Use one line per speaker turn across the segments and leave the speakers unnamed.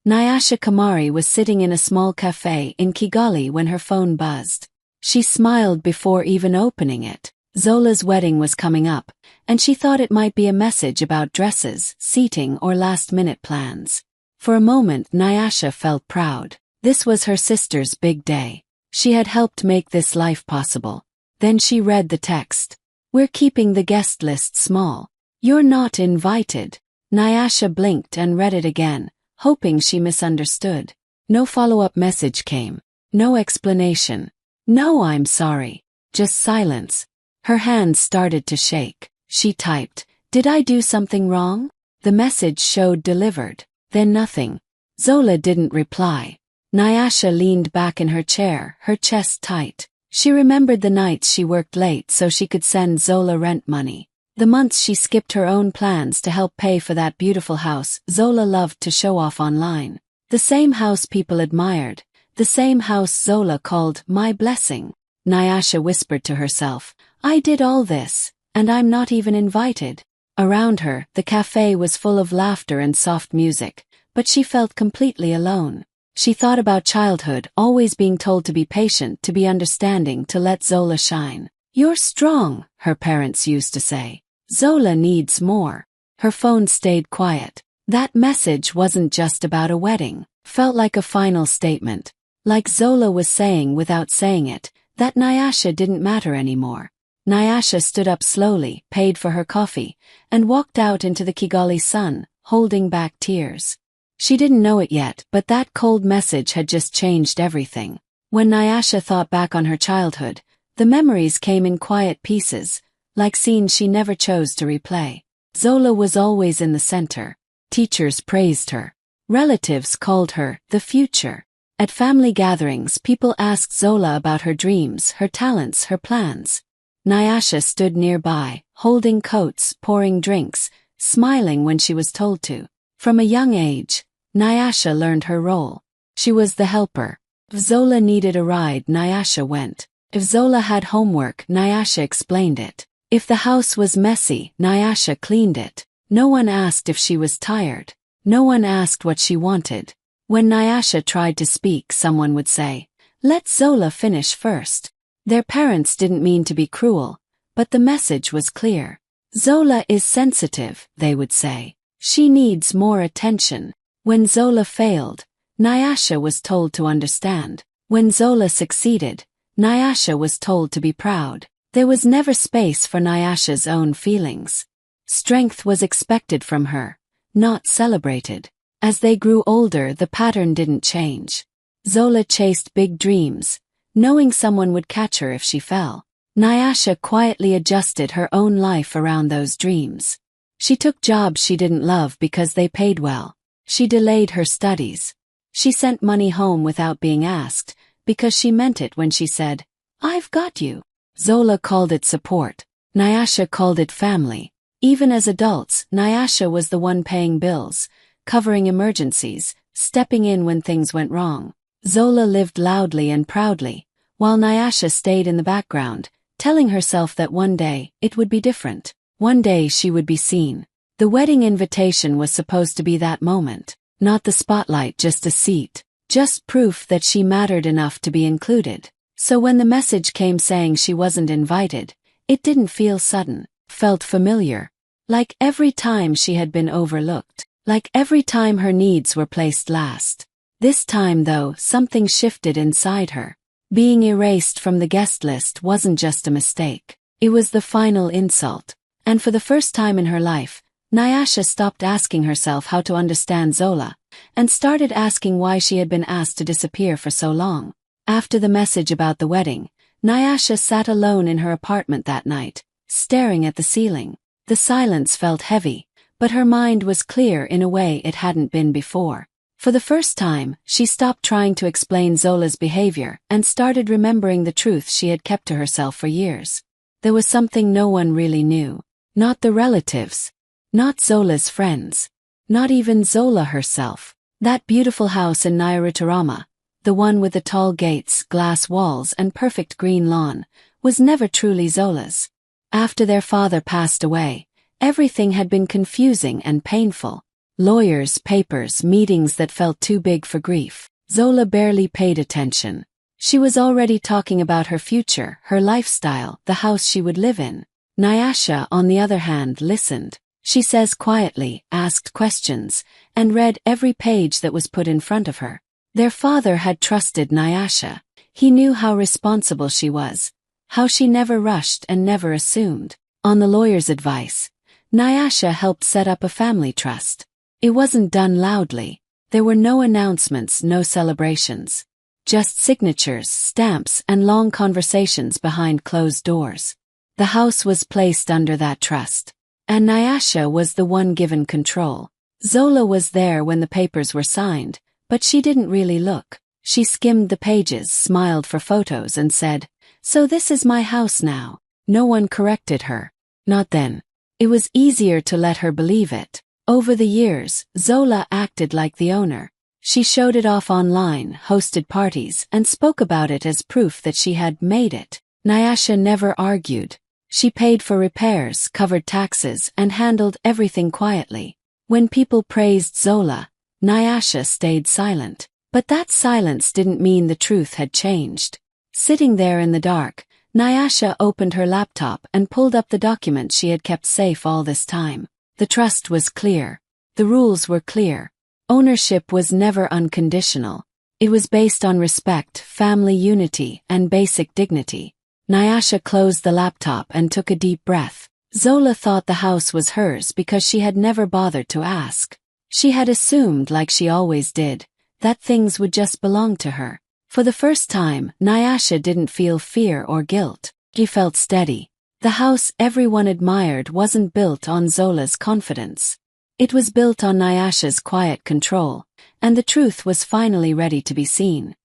Nyasha Kamari was sitting in a small cafe in Kigali when her phone buzzed. She smiled before even opening it. Zola's wedding was coming up, and she thought it might be a message about dresses, seating, or last-minute plans. For a moment, Nyasha felt proud. This was her sister's big day. She had helped make this life possible. Then she read the text. "We're keeping the guest list small. You're not invited." Nyasha blinked and read it again, hoping she misunderstood. No follow-up message came. No explanation. No "I'm sorry." Just silence. Her hands started to shake. She typed, "Did I do something wrong?" The message showed delivered. Then nothing. Zola didn't reply. Nyasha leaned back in her chair, her chest tight. She remembered the nights she worked late so she could send Zola rent money. The months she skipped her own plans to help pay for that beautiful house Zola loved to show off online. The same house people admired. The same house Zola called "my blessing." Nyasha whispered to herself, "I did all this, and I'm not even invited." Around her, the cafe was full of laughter and soft music, but she felt completely alone. She thought about childhood, always being told to be patient, to be understanding, to let Zola shine. "You're strong," her parents used to say. "Zola needs more." Her phone stayed quiet. That message wasn't just about a wedding. Felt like a final statement. Like Zola was saying without saying it, that Nyasha didn't matter anymore. Nyasha stood up slowly, paid for her coffee, and walked out into the Kigali sun, holding back tears. She didn't know it yet, but that cold message had just changed everything. When Nyasha thought back on her childhood, the memories came in quiet pieces, like scenes she never chose to replay. Zola was always in the center. Teachers praised her. Relatives called her the future. At family gatherings, people asked Zola about her dreams, her talents, her plans. Nyasha stood nearby, holding coats, pouring drinks, smiling when she was told to. From a young age, Nyasha learned her role. She was the helper. If Zola needed a ride, Nyasha went. If Zola had homework, Nyasha explained it. If the house was messy, Nyasha cleaned it. No one asked if she was tired. No one asked what she wanted. When Nyasha tried to speak, someone would say, "Let Zola finish first." Their parents didn't mean to be cruel, but the message was clear. "Zola is sensitive," they would say. "She needs more attention." When Zola failed, Nyasha was told to understand. When Zola succeeded, Nyasha was told to be proud. There was never space for Nyasha's own feelings. Strength was expected from her, not celebrated. As they grew older, the pattern didn't change. Zola chased big dreams, knowing someone would catch her if she fell. Nyasha quietly adjusted her own life around those dreams. She took jobs she didn't love because they paid well. She delayed her studies. She sent money home without being asked, because she meant it when she said, "I've got you." Zola called it support. Nyasha called it family. Even as adults, Nyasha was the one paying bills, covering emergencies, stepping in when things went wrong. Zola lived loudly and proudly, while Nyasha stayed in the background, telling herself that one day, it would be different. One day she would be seen. The wedding invitation was supposed to be that moment. Not the spotlight, just a seat. Just proof that she mattered enough to be included. So when the message came saying she wasn't invited, it didn't feel sudden. Felt familiar. Like every time she had been overlooked. Like every time her needs were placed last. This time, though, something shifted inside her. Being erased from the guest list wasn't just a mistake. It was the final insult. And for the first time in her life, Nyasha stopped asking herself how to understand Zola, and started asking why she had been asked to disappear for so long. After the message about the wedding, Nyasha sat alone in her apartment that night, staring at the ceiling. The silence felt heavy, but her mind was clear in a way it hadn't been before. For the first time, she stopped trying to explain Zola's behavior and started remembering the truth she had kept to herself for years. There was something no one really knew. Not the relatives. Not Zola's friends. Not even Zola herself. That beautiful house in Nyarutarama, the one with the tall gates, glass walls, and perfect green lawn, was never truly Zola's. After their father passed away, everything had been confusing and painful. Lawyers, papers, meetings that felt too big for grief. Zola barely paid attention. She was already talking about her future, her lifestyle, the house she would live in. Nyasha, on the other hand, listened. She says quietly, asked questions, and read every page that was put in front of her. Their father had trusted Nyasha. He knew how responsible she was, how she never rushed and never assumed. On the lawyer's advice, Nyasha helped set up a family trust. It wasn't done loudly. There were no announcements, no celebrations. Just signatures, stamps, and long conversations behind closed doors. The house was placed under that trust. And Nyasha was the one given control. Zola was there when the papers were signed, but she didn't really look. She skimmed the pages, smiled for photos, and said, "So this is my house now." No one corrected her. Not then. It was easier to let her believe it. Over the years, Zola acted like the owner. She showed it off online, hosted parties, and spoke about it as proof that she had made it. Nyasha never argued. She paid for repairs, covered taxes, and handled everything quietly. When people praised Zola, Nyasha stayed silent. But that silence didn't mean the truth had changed. Sitting there in the dark, Nyasha opened her laptop and pulled up the documents she had kept safe all this time. The trust was clear. The rules were clear. Ownership was never unconditional. It was based on respect, family unity, and basic dignity. Nyasha closed the laptop and took a deep breath. Zola thought the house was hers because she had never bothered to ask. She had assumed, like she always did, that things would just belong to her. For the first time, Nyasha didn't feel fear or guilt. She felt steady. The house everyone admired wasn't built on Zola's confidence. It was built on Nyasha's quiet control, and the truth was finally ready to be seen.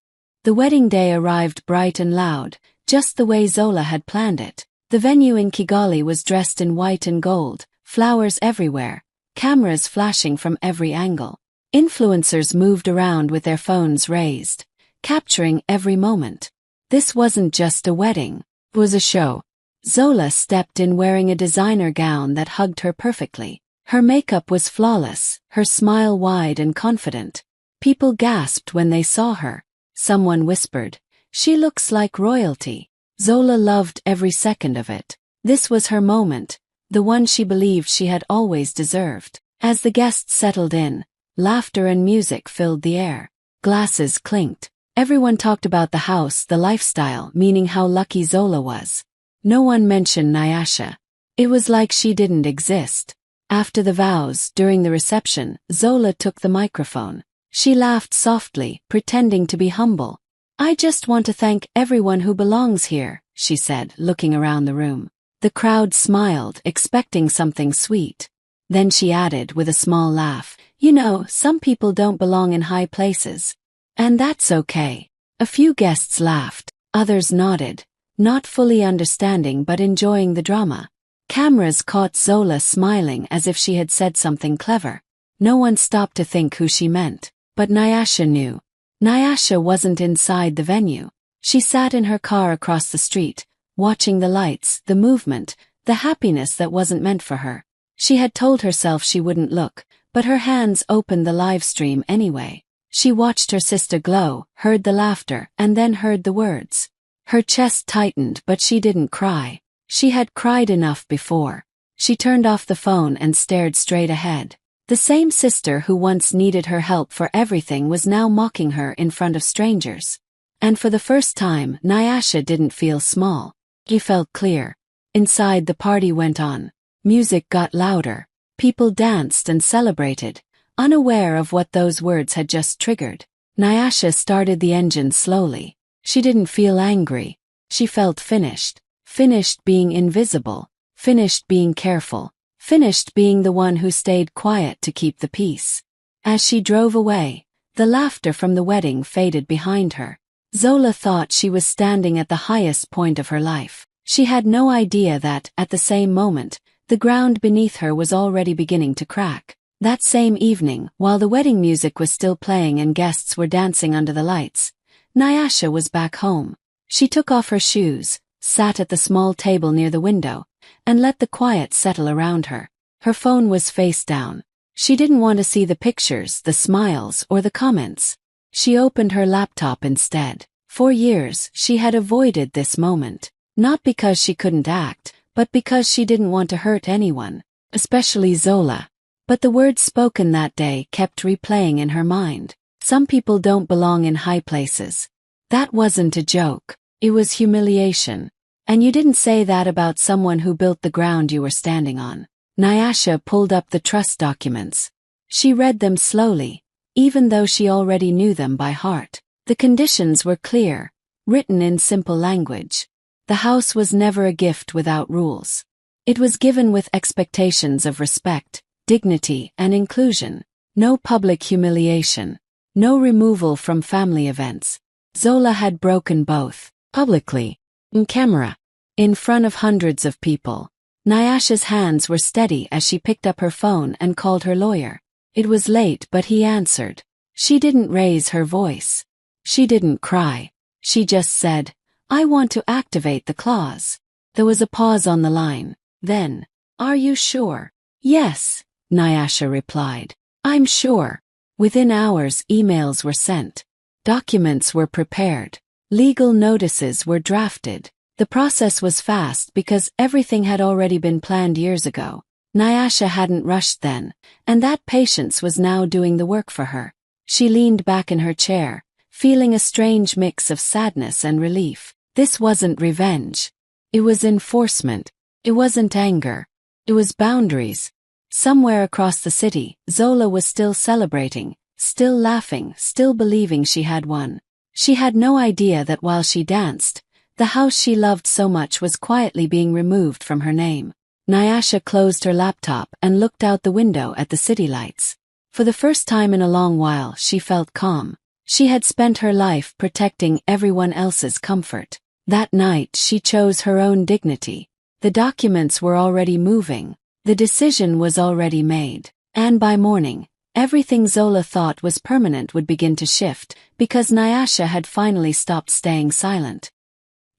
The wedding day arrived bright and loud, just the way Zola had planned it. The venue in Kigali was dressed in white and gold, flowers everywhere, cameras flashing from every angle. Influencers moved around with their phones raised, capturing every moment. This wasn't just a wedding, it was a show. Zola stepped in wearing a designer gown that hugged her perfectly. Her makeup was flawless, her smile wide and confident. People gasped when they saw her. Someone whispered, "She looks like royalty." Zola loved every second of it. This was her moment, the one she believed she had always deserved. As the guests settled in, laughter and music filled the air. Glasses clinked. Everyone talked about the house, the lifestyle, meaning how lucky Zola was. No one mentioned Nyasha. It was like she didn't exist. After the vows, during the reception, Zola took the microphone. She laughed softly, pretending to be humble. "I just want to thank everyone who belongs here," she said, looking around the room. The crowd smiled, expecting something sweet. Then she added, with a small laugh, "You know, some people don't belong in high places. And that's okay." A few guests laughed, others nodded, not fully understanding but enjoying the drama. Cameras caught Zola smiling as if she had said something clever. No one stopped to think who she meant. But Nyasha knew. Nyasha wasn't inside the venue. She sat in her car across the street, watching the lights, the movement, the happiness that wasn't meant for her. She had told herself she wouldn't look, but her hands opened the live stream anyway. She watched her sister glow, heard the laughter, and then heard the words. Her chest tightened, but she didn't cry. She had cried enough before. She turned off the phone and stared straight ahead. The same sister who once needed her help for everything was now mocking her in front of strangers. And for the first time, Nyasha didn't feel small. He felt clear. Inside, the party went on. Music got louder. People danced and celebrated, unaware of what those words had just triggered. Nyasha started the engine slowly. She didn't feel angry. She felt finished. Finished being invisible. Finished being careful. Finished being the one who stayed quiet to keep the peace. As she drove away, the laughter from the wedding faded behind her. Zola thought she was standing at the highest point of her life. She had no idea that, at the same moment, the ground beneath her was already beginning to crack. That same evening, while the wedding music was still playing and guests were dancing under the lights, Nyasha was back home. She took off her shoes, sat at the small table near the window, and let the quiet settle around her. Her phone was face down. She didn't want to see the pictures, the smiles, or the comments. She opened her laptop instead. For years, she had avoided this moment. Not because she couldn't act, but because she didn't want to hurt anyone, especially Zola. But the words spoken that day kept replaying in her mind. Some people don't belong in high places. That wasn't a joke. It was humiliation. And you didn't say that about someone who built the ground you were standing on. Nyasha pulled up the trust documents. She read them slowly, even though she already knew them by heart. The conditions were clear, written in simple language. The house was never a gift without rules. It was given with expectations of respect, dignity, and inclusion. No public humiliation. No removal from family events. Zola had broken both, publicly, in camera, in front of hundreds of people. Nyasha's hands were steady as she picked up her phone and called her lawyer. It was late, but he answered. She didn't raise her voice. She didn't cry. She just said, "I want to activate the clause." There was a pause on the line. Then, "Are you sure?" "Yes," Nyasha replied. "I'm sure." Within hours, emails were sent. Documents were prepared. Legal notices were drafted. The process was fast because everything had already been planned years ago. Nyasha hadn't rushed then, and that patience was now doing the work for her. She leaned back in her chair, feeling a strange mix of sadness and relief. This wasn't revenge. It was enforcement. It wasn't anger. It was boundaries. Somewhere across the city, Zola was still celebrating, still laughing, still believing she had won. She had no idea that while she danced, the house she loved so much was quietly being removed from her name. Nyasha closed her laptop and looked out the window at the city lights. For the first time in a long while, she felt calm. She had spent her life protecting everyone else's comfort. That night, she chose her own dignity. The documents were already moving. The decision was already made. And by morning, everything Zola thought was permanent would begin to shift, because Nyasha had finally stopped staying silent.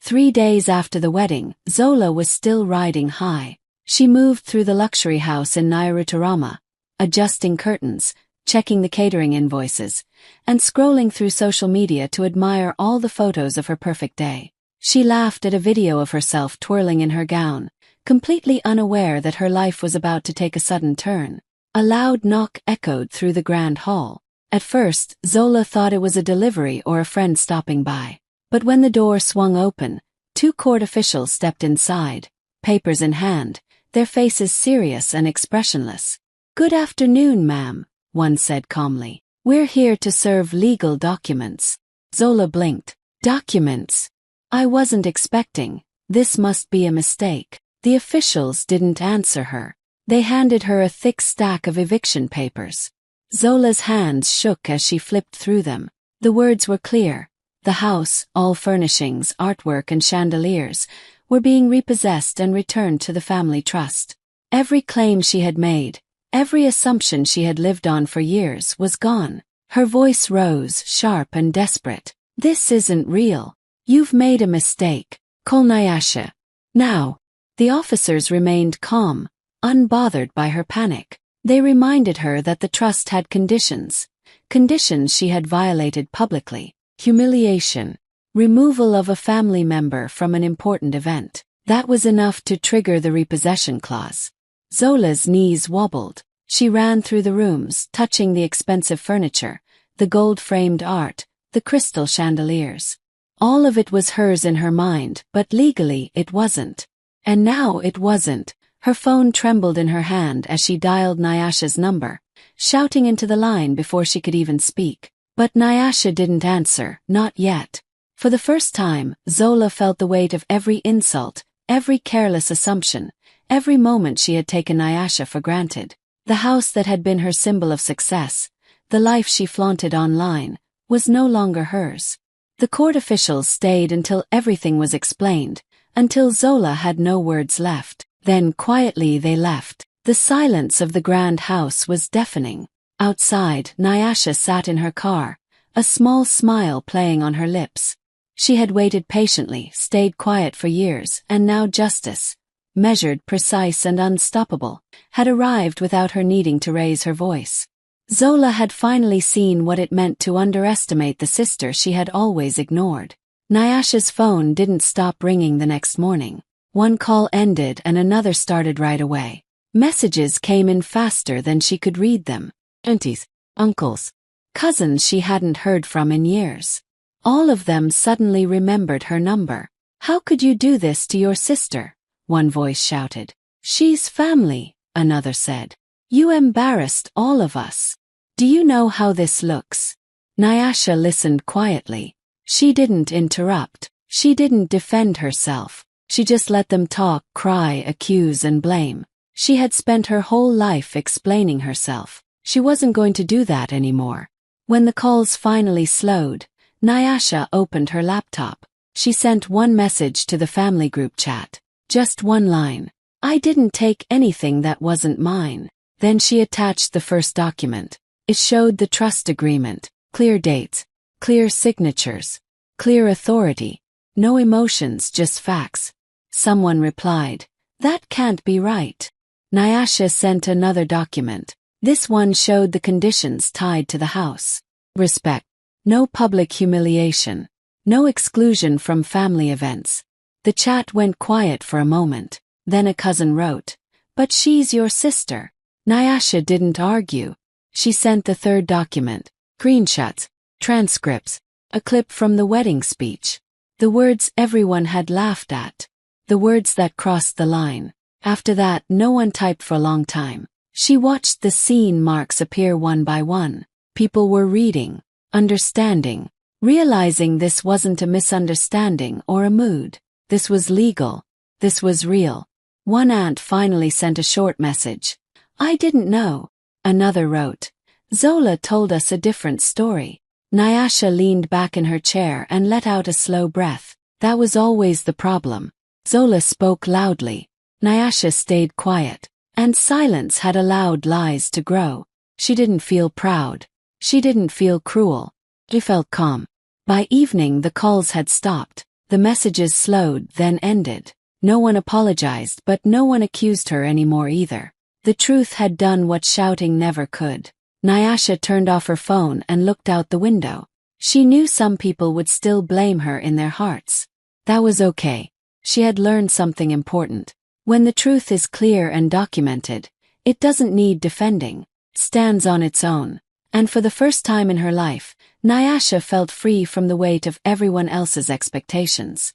3 days after the wedding, Zola was still riding high. She moved through the luxury house in Nairutarama, adjusting curtains, checking the catering invoices, and scrolling through social media to admire all the photos of her perfect day. She laughed at a video of herself twirling in her gown, completely unaware that her life was about to take a sudden turn. A loud knock echoed through the grand hall. At first, Zola thought it was a delivery or a friend stopping by. But when the door swung open, 2 court officials stepped inside, papers in hand, their faces serious and expressionless. "Good afternoon, ma'am," one said calmly. "We're here to serve legal documents." Zola blinked. "Documents? I wasn't expecting. This must be a mistake." The officials didn't answer her. They handed her a thick stack of eviction papers. Zola's hands shook as she flipped through them. The words were clear. The house, all furnishings, artwork and chandeliers, were being repossessed and returned to the family trust. Every claim she had made, every assumption she had lived on for years was gone. Her voice rose, sharp and desperate. "This isn't real. You've made a mistake. Call Nyasha. Now." The officers remained calm, unbothered by her panic. They reminded her that the trust had conditions. Conditions she had violated publicly. Humiliation. Removal of a family member from an important event. That was enough to trigger the repossession clause. Zola's knees wobbled. She ran through the rooms, touching the expensive furniture, the gold-framed art, the crystal chandeliers. All of it was hers in her mind, but legally it wasn't. And now it wasn't. Her phone trembled in her hand as she dialed Nyasha's number, shouting into the line before she could even speak. But Nyasha didn't answer, not yet. For the first time, Zola felt the weight of every insult, every careless assumption, every moment she had taken Nyasha for granted. The house that had been her symbol of success, the life she flaunted online, was no longer hers. The court officials stayed until everything was explained, until Zola had no words left. Then quietly they left. The silence of the grand house was deafening. Outside, Nyasha sat in her car, a small smile playing on her lips. She had waited patiently, stayed quiet for years, and now justice, measured, precise and unstoppable, had arrived without her needing to raise her voice. Zola had finally seen what it meant to underestimate the sister she had always ignored. Nyasha's phone didn't stop ringing the next morning. One call ended and another started right away. Messages came in faster than she could read them. Aunties, uncles, cousins she hadn't heard from in years. All of them suddenly remembered her number. "How could you do this to your sister?" one voice shouted. "She's family," another said. "You embarrassed all of us. Do you know how this looks?" Nyasha listened quietly. She didn't interrupt. She didn't defend herself. She just let them talk, cry, accuse and blame. She had spent her whole life explaining herself. She wasn't going to do that anymore. When the calls finally slowed, Nyasha opened her laptop. She sent one message to the family group chat. Just one line. "I didn't take anything that wasn't mine." Then she attached the first document. It showed the trust agreement, clear dates, clear signatures, clear authority. No emotions, just facts. Someone replied, "That can't be right." Nyasha sent another document. This one showed the conditions tied to the house. Respect. No public humiliation. No exclusion from family events. The chat went quiet for a moment. Then a cousin wrote, "But she's your sister." Nyasha didn't argue. She sent the third document. Screenshots, transcripts, a clip from the wedding speech. The words everyone had laughed at. The words that crossed the line. After that, no one typed for a long time. She watched the scene marks appear one by one. People were reading, understanding, realizing this wasn't a misunderstanding or a mood. This was legal. This was real. One aunt finally sent a short message. "I didn't know." Another wrote, "Zola told us a different story." Nyasha leaned back in her chair and let out a slow breath. That was always the problem. Zola spoke loudly. Nyasha stayed quiet. And silence had allowed lies to grow. She didn't feel proud. She didn't feel cruel. She felt calm. By evening the calls had stopped. The messages slowed, then ended. No one apologized, but no one accused her anymore either. The truth had done what shouting never could. Nyasha turned off her phone and looked out the window. She knew some people would still blame her in their hearts. That was okay. She had learned something important. When the truth is clear and documented, it doesn't need defending. It stands on its own. And for the first time in her life, Nyasha felt free from the weight of everyone else's expectations.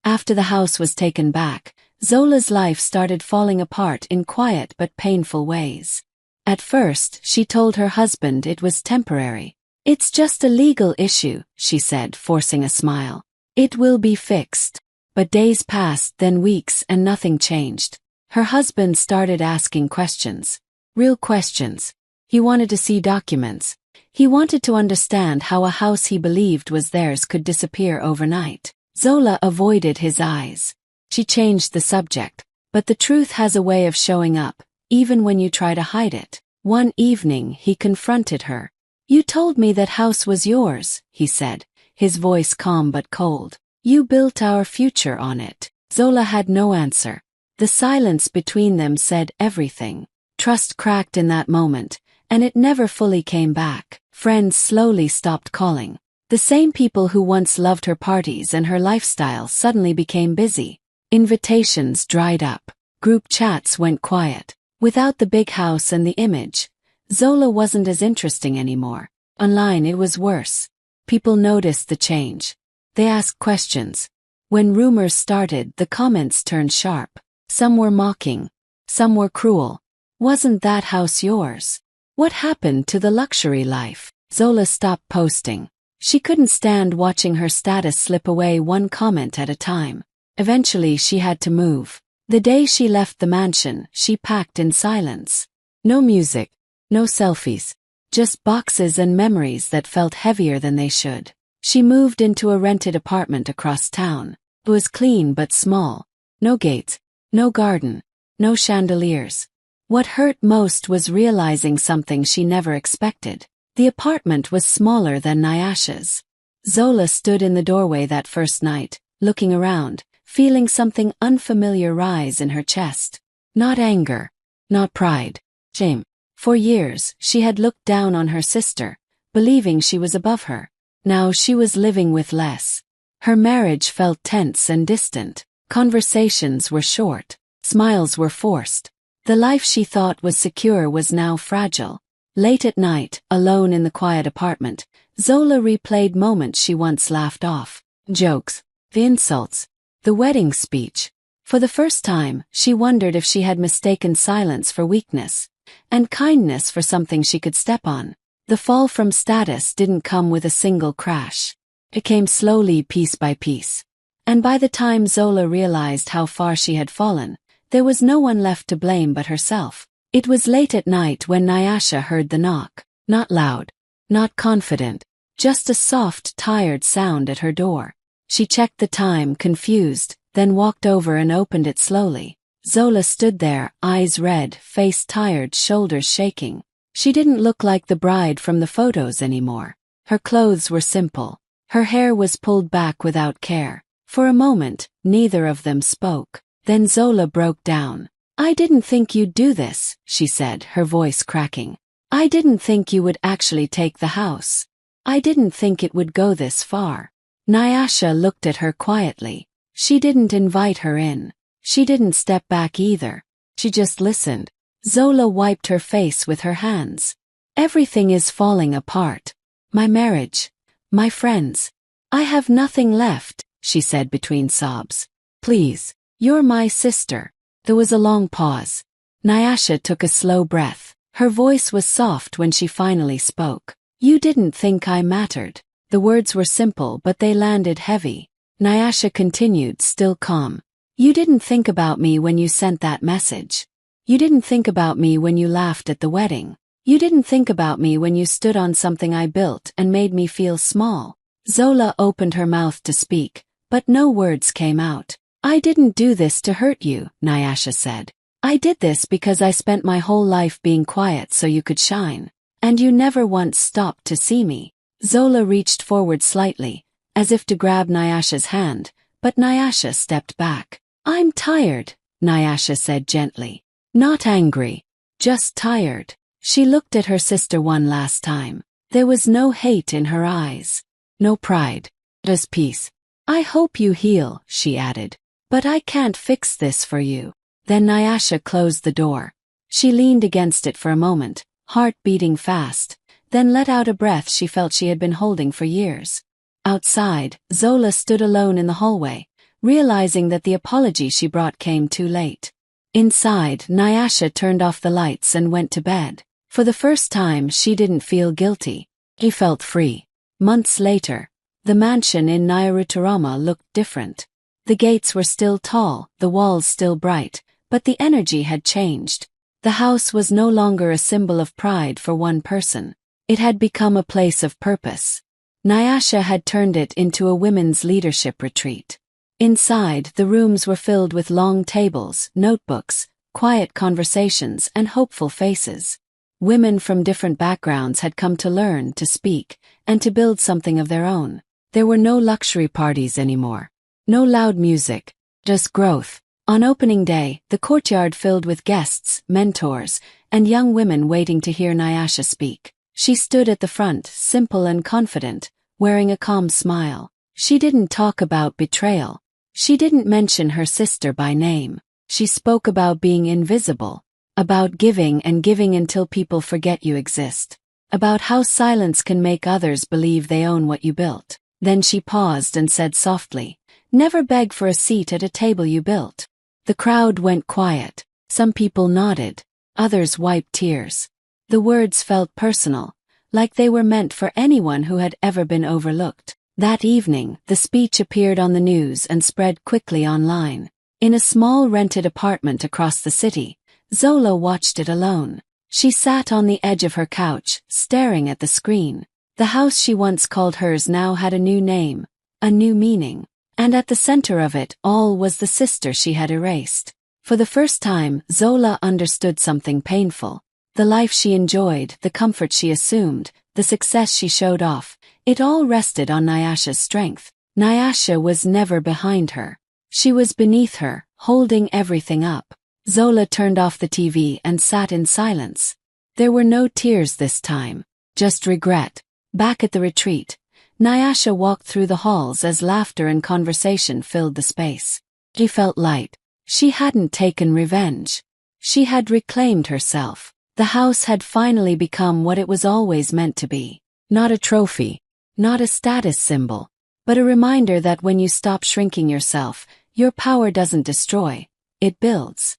After the house was taken back, Zola's life started falling apart in quiet but painful ways. At first, she told her husband it was temporary. "It's just a legal issue," she said, forcing a smile. "It will be fixed." But days passed, then weeks, and nothing changed. Her husband started asking questions. Real questions. He wanted to see documents. He wanted to understand how a house he believed was theirs could disappear overnight. Zola avoided his eyes. She changed the subject. But the truth has a way of showing up, even when you try to hide it. One evening, he confronted her. "You told me that house was yours," he said, his voice calm but cold. "You built our future on it." Zola had no answer. The silence between them said everything. Trust cracked in that moment, and it never fully came back. Friends slowly stopped calling. The same people who once loved her parties and her lifestyle suddenly became busy. Invitations dried up. Group chats went quiet. Without the big house and the image, Zola wasn't as interesting anymore. Online it was worse. People noticed the change. They asked questions. When rumors started, the comments turned sharp. Some were mocking. Some were cruel. "Wasn't that house yours? What happened to the luxury life?" Zola stopped posting. She couldn't stand watching her status slip away one comment at a time. Eventually she had to move. The day she left the mansion, she packed in silence. No music, no selfies, just boxes and memories that felt heavier than they should. She moved into a rented apartment across town. It was clean but small. No gates, no garden, no chandeliers. What hurt most was realizing something she never expected. The apartment was smaller than Nyasha's. Zola stood in the doorway that first night, looking around, feeling something unfamiliar rise in her chest. Not anger, not pride, shame. For years, she had looked down on her sister, believing she was above her. Now she was living with less. Her marriage felt tense and distant. Conversations were short. Smiles were forced. The life she thought was secure was now fragile. Late at night, alone in the quiet apartment, Zola replayed moments she once laughed off. Jokes, the insults, the wedding speech. For the first time, she wondered if she had mistaken silence for weakness, and kindness for something she could step on. The fall from status didn't come with a single crash. It came slowly, piece by piece. And by the time Zola realized how far she had fallen, there was no one left to blame but herself. It was late at night when Nyasha heard the knock. Not loud, not confident, just a soft, tired sound at her door. She checked the time, confused, then walked over and opened it slowly. Zola stood there, eyes red, face tired, shoulders shaking. She didn't look like the bride from the photos anymore. Her clothes were simple. Her hair was pulled back without care. For a moment, neither of them spoke. Then Zola broke down. "I didn't think you'd do this," she said, her voice cracking. "I didn't think you would actually take the house. I didn't think it would go this far." Nyasha looked at her quietly. She didn't invite her in. She didn't step back either. She just listened. Zola wiped her face with her hands. "Everything is falling apart. My marriage. My friends. I have nothing left," she said between sobs. "Please, you're my sister." There was a long pause. Nyasha took a slow breath. Her voice was soft when she finally spoke. "You didn't think I mattered." The words were simple, but they landed heavy. Nyasha continued, still calm. "You didn't think about me when you sent that message. You didn't think about me when you laughed at the wedding. You didn't think about me when you stood on something I built and made me feel small." Zola opened her mouth to speak, but no words came out. "I didn't do this to hurt you," Nyasha said. "I did this because I spent my whole life being quiet so you could shine. And you never once stopped to see me." Zola reached forward slightly, as if to grab Nyasha's hand, but Nyasha stepped back. "I'm tired," Nyasha said gently. Not angry, just tired. She looked at her sister one last time. There was no hate in her eyes. No pride. Just peace. "I hope you heal," she added. "But I can't fix this for you." Then Nyasha closed the door. She leaned against it for a moment, heart beating fast, then let out a breath she felt she had been holding for years. Outside, Zola stood alone in the hallway, realizing that the apology she brought came too late. Inside, Nyasha turned off the lights and went to bed. For the first time, she didn't feel guilty. She felt free. Months later, the mansion in Nyarutarama looked different. The gates were still tall, the walls still bright, but the energy had changed. The house was no longer a symbol of pride for one person. It had become a place of purpose. Nyasha had turned it into a women's leadership retreat. Inside, the rooms were filled with long tables, notebooks, quiet conversations, and hopeful faces. Women from different backgrounds had come to learn, to speak, and to build something of their own. There were no luxury parties anymore. No loud music, just growth. On opening day, the courtyard filled with guests, mentors, and young women waiting to hear Nyasha speak. She stood at the front, simple and confident, wearing a calm smile. She didn't talk about betrayal. She didn't mention her sister by name. She spoke about being invisible, about giving and giving until people forget you exist, about how silence can make others believe they own what you built. Then she paused and said softly, "Never beg for a seat at a table you built." The crowd went quiet. Some people nodded. Others wiped tears. The words felt personal, like they were meant for anyone who had ever been overlooked. That evening, the speech appeared on the news and spread quickly online. In a small rented apartment across the city, Zola watched it alone. She sat on the edge of her couch, staring at the screen. The house she once called hers now had a new name, a new meaning. And at the center of it all was the sister she had erased. For the first time, Zola understood something painful. The life she enjoyed, the comfort she assumed, the success she showed off, it all rested on Nyasha's strength. Nyasha was never behind her. She was beneath her, holding everything up. Zola turned off the TV and sat in silence. There were no tears this time, just regret. Back at the retreat, Nyasha walked through the halls as laughter and conversation filled the space. She felt light. She hadn't taken revenge. She had reclaimed herself. The house had finally become what it was always meant to be. Not a trophy, not a status symbol, but a reminder that when you stop shrinking yourself, your power doesn't destroy, it builds.